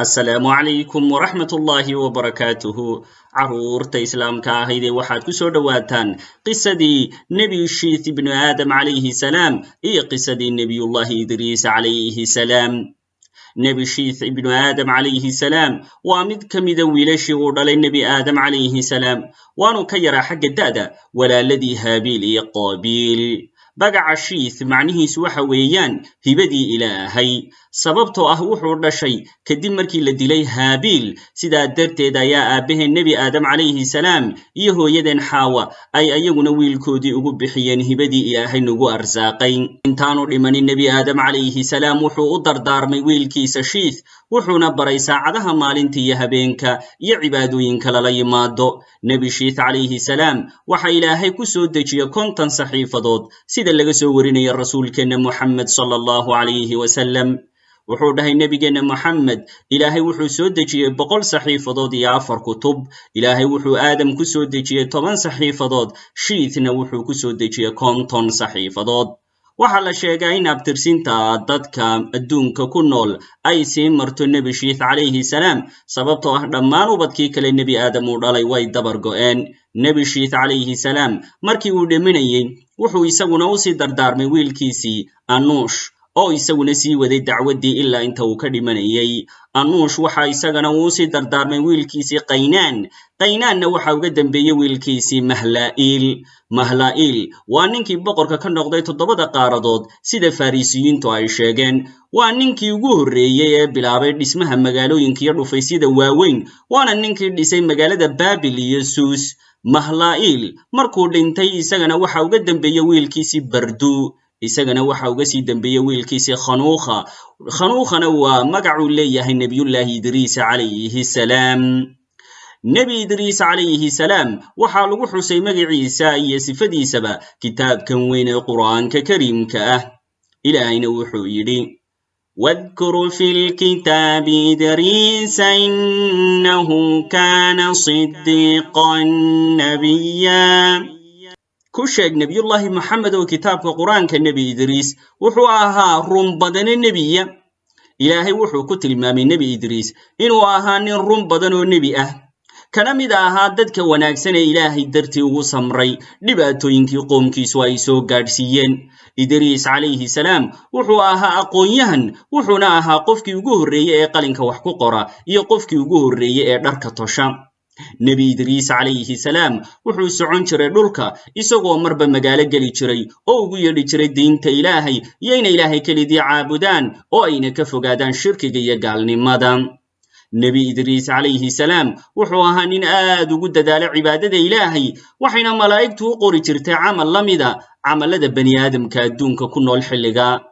السلام عليكم ورحمة الله وبركاته عرورت إسلام كاهيدي waxaad ku soo dhawaataan qisadii Nabi Shiith ibn Adam alayhi salam iyo qisadii Nabiyullah Idris alayhi salam Nabi Shiith ibn Adam alayhi salam waa mid kamida wiilashii uu dhalay Nabi Adam alayhi salam waanu ka yaraa xagga da'da walaaladii Haabil iyo Qaabil bagaca Shiith macnihiisu waxa weeyaan hibadii Ilaahay sababtoo ah wuxuu dhashay kadib markii la dilay Haabil sidaa darteed ayaa aabaheen Nabi Adam alayhi salam iyo hooyadeen Xaawa ay ayaguna wiilkoodii ugu bixiyeen hibadii Ilaahay nagu arsaaqay intaanu dhimanin Nabi Adam alayhi salam wuxuu u dardaarmay wiilkiisa Shiith wuxuuna baray saacadaha maalintii iyo habeenka iyo cibaadooyinka lala yimaado Nabi Shiith alayhi salam waxa Ilaahay ku soo dejiyay 50 saxiifadood sida laga soo warinayo rasuulkeena Muhammad sallallahu alayhi wasallam wuxuu dhahay nabigeena Muhammad Ilaahay wuxuu soo dejiyay 100 saxiifadood iyo 4 kutub Ilaahay wuxuu Aadam ku soo dejiyay 10 saxiifadood Shiithna wuxuu ku soo dejiyay 50 saxiifadood waxa la sheegay in abtirsinta dadka adduunka ku nool ay sii marto Nabi Shiith alayhi salam sababtoo ah dhammaan ubadkii kale Nabi Aadam uu dhalay way dabar go'een Nabi Shiith alayhi salam markii uu dhimanayay wuxuu isaguna u sii dardaarmay wiilkiisii Anuush oo isaguna sii waday dacwadii ilaa inta uu ka dhimanayay Anuush waxa isagana uu sii dardaarmay wiilkiisii Qaynaanna waxa uga dambeeyay wiilkiisii Mahlaa'il waa ninkii boqorka ka noqday 7 qaaradood sida Farisiyiintu ay sheegeen waa ninkii ugu horeeyay ee bilaabay dhismaha magaalooyinka iyo dhufaysyada waaweyn waana ninkii dhisay magaalada Baabil iyo Suus Mahlaa'il markuu dhintay isagana waxa uga dambeeyay wiilkiisii Bardu isagana waxa uga sii dambeeyay wiilkiisii Khanuukhana waa magacu leeyahay Nabiyullah Idris alayhi salam Nabi Idris alayhi salam waxa lagu xusay magaciisa iyo sifadiisaba kitaabkan weyn ee Quraanka Kariimka ah Ilaahayna wuxuu yiri واذكر في الكتاب إدريس إنه كان صديقا نبيا كشك نبي الله محمد وكتاب القرآن كالنبي إدريس وحواها رمبدن النبي إلهي وحو كتل ما من نبي إدريس إنو آهان رمبدن النبي كان ميدا هاددك وناكسن إلهي درتي وصمري لباتو ينكي قومكي سوايسو قارسيين إدريس عليه السلام وحو آها أقويهن وحونا آها قفكي وقوه الرئي قلنك وحكو قرى يقفكي وقوه الرئي درك طشام نبي إدريس عليه السلام وحو سعون جري دولكا إساقو مربا مقالة قلي جري أو قيلي جري دين إلهي يين إلهي كالذي عابدان أو أين كفقادان شركي يقال نمادان نبي إدريس عليه السلام وحوها نين آد وقد دال عبادة إلهي وحين ملائكته قوري جرتي عمل لمدا عمل لدى بني آدم كادون ككنو الحلقاء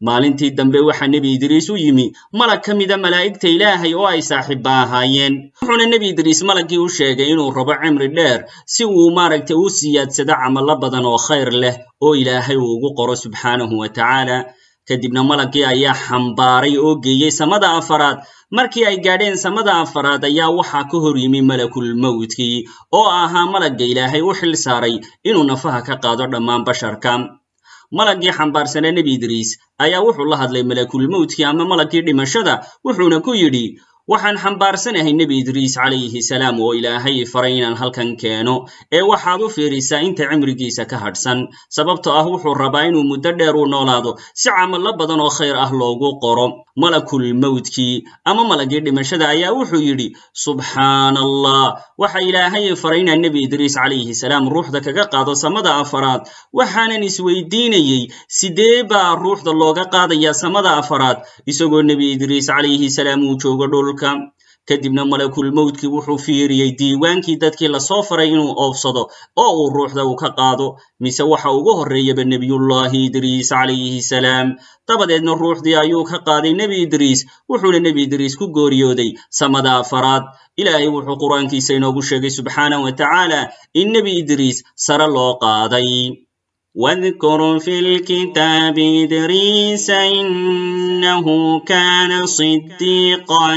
maalintii dambe waxa Nabi Idris u yimi malag kamida malaa'ikta Ilaahay oo ay saaxiibahaayeen wuxuuna Nabi Idris malagii u sheegay inuu rabo cimri dheer si uu maaragtay u siyaadsado amal badan oo khayr leh oo Ilaahay uu ugu qoro subhanahu wa ta'ala kadibna malagii ayaa xambaaray oo geeyay samada afaraad markii ay gaadheen samada afaraad ayaa waxa ka hor yimi malakul mawtkii oo ahaa malaga Ilaahay u xil saaray inuu nafaha ka qaado dhammaan basharka malagii xambaarsanaa Nabi Idris ayaa wuxuu la hadlay malakul mawtkii ama malagii dhimashada wuxuuna ku yiri waxaan xambaarsanahay Nabi Idris alayhi salam oo Ilaahay faray inaan halkan keeno ee waxaad u fiirisaa inta cimrigiisa ka hadhsan sababtoo ah wuxuu rabaa inuu muddo dheer u noolaado si amal badan oo khayr ah loogu qoro malakul mawtkii ama malagii dhimashada ayaa wuxuu yiri subhanallah waxa Ilaahay faray inaan Nabi Idris alayhi salam ruuxda kaga qaado samada afaraad waxaanan isweydiinayay sidee baa ruuxda looga qaadaya samada afaraad isagoo Nabi Idris alayhi salam uu joogo dhul kadibna malakul mawtkii wuxuu fiiriyay diiwaankii dadkii la soo faray inuu oofsado oo uu ruuxda u ka qaado mise waxa ugu horeeyay Nabiyullah Idris alayhi salam tabadeedna ruuxdii ayuu ka qaaday Nabi Idris wuxuuna Nabi Idris ku gooriyooday samada afaraad Ilaahay wuxuu quraankiisa inoogu sheegay subhanahu wa ta'ala in Nabi Idris sara loo qaaday واذكر في الكتاب إدريس إنه كان صديقا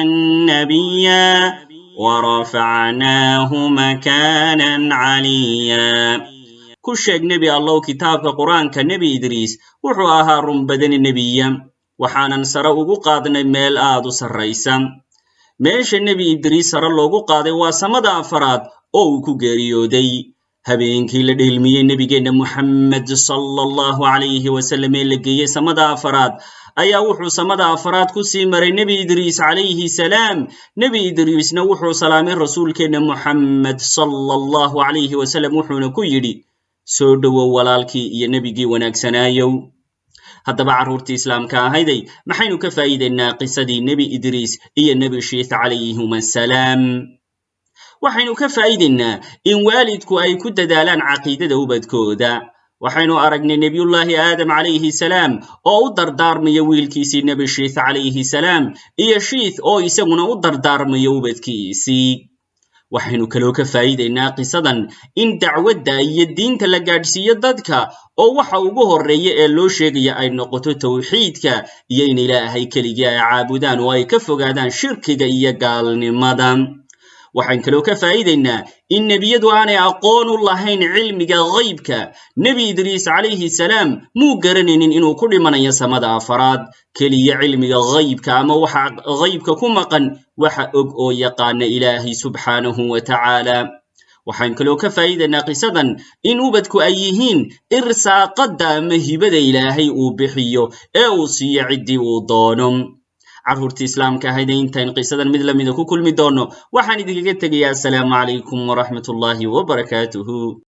نبيا ورفعناه مكانا عليا كشك نبي الله كتاب القرآن كنبي إدريس وحوها رمبدن النبي waxaanan sare ugu qaadnay meel aad u sarreysan meesha nebi idriis sare loogu qaaday waa samada afaraad oo uu ku geeriyooday habeenkii la dheelmiyey nebigeenna muxamed sallallahu calayhi wasallam ee la geeyey samada afaraad ayaa wuxuu samada afaraad ku sii maray nebi idriis calayhi salaam nebi idriisna wuxuu salaamay rasuulkeenna muxamed sallallahu calayhi wasallam wuxuuna ku yidhi soo dhowow walaalkii iyo nebigii wanaagsanaayow haddaba carruurtii islaamka ahayday maxaynu ka faa'iidaynaa qisadii nebi idriis iyo nebi shiith calayhim assalaam waxaynu ka faa'iidaynaa in waalidku ay ku dadaalaan caqiidada ubadkooda waxaynu aragnay nebiyullaahi aadam calayhi salaam oo u dardaarmaya wiilkiisii nebi shiith calayhi salaam iyo shiith oo isaguna u dardaarmaya ubadkiisii waxaynu kaloo ka faa'iidaynaa qisadan in dacwadda iyo diinta la gaadhsiiyo dadka oo waxa ugu horreeya ee loo sheegaya ay noqoto tawxiidka iyo in ilaahay keligii ay caabudaan oo ay ka fogaadaan shirkiga iyo gaalnimada waxaan kaloo ka faa'iidaynaa in nebiyadu aanay aqoon u lahayn cilmiga ghaybka nebi idriis calayhi salaam muu garanaynin inuu ku dhimanayo samada afaraad keliya cilmiga ghaybka ama waxa ghaybka ku maqan waxa og oo yaqaana ilaahay subxaanahu wa tacaala waxaan kaloo ka faa'iidaynaa qisadan in ubadku ay yihiin irsaaqadda ama hibada ilaahay uu bixiyo ee uu siiyo ciddii uu doono carruurtii islaamka ahayd intaan qisadan mid lamida ku kulmi doono waxaan idinkaga tegayaa assalaamu calaykum waraxmatullaahi wabarakaatuhu